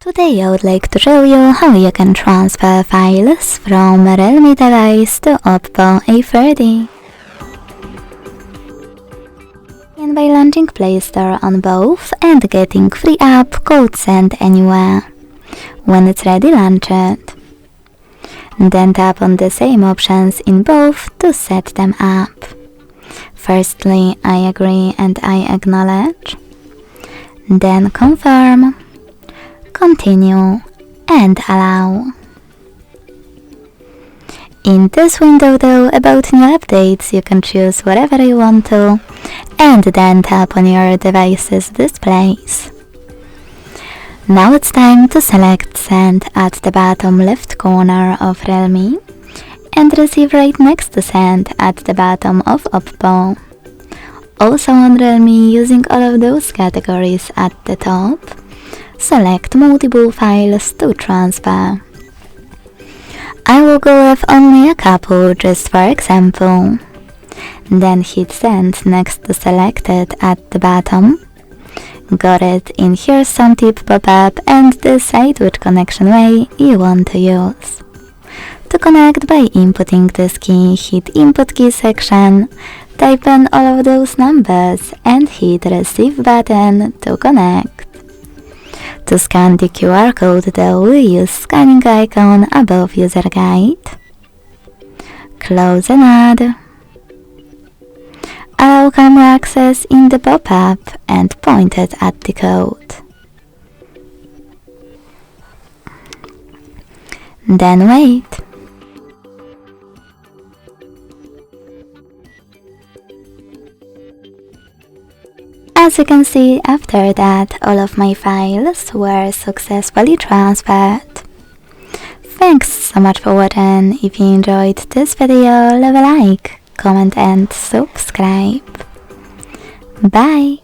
Today I would like to show you how you can transfer files from a Realme device to Oppo A40. And by launching Play Store on both and getting free app called Send Anywhere. When it's ready, launch it. Then tap on the same options in both to set them up. Firstly, I agree and I acknowledge. Then confirm, continue and allow. In this window though, about new updates, you can choose whatever you want to and then tap on your device's displays. Now it's time to select Send at the bottom left corner of Realme and Receive right next to Send at the bottom of Oppo. Also on Realme, using all of those categories at the top, select multiple files to transfer. I will go with only a couple just for example. Then hit Send next to Selected at the bottom. Got it, in here's some tip pop-up and decide which connection way you want to use. To connect by inputting this key, hit Input key section, type in all of those numbers and hit Receive button to connect. To scan the QR code though, we use scanning icon above user guide. Close and add. Allow camera access in the pop-up and point it at the code. Then wait. As you can see, after that, all of my files were successfully transferred. Thanks so much for watching. If you enjoyed this video, leave a like, comment and subscribe. Bye!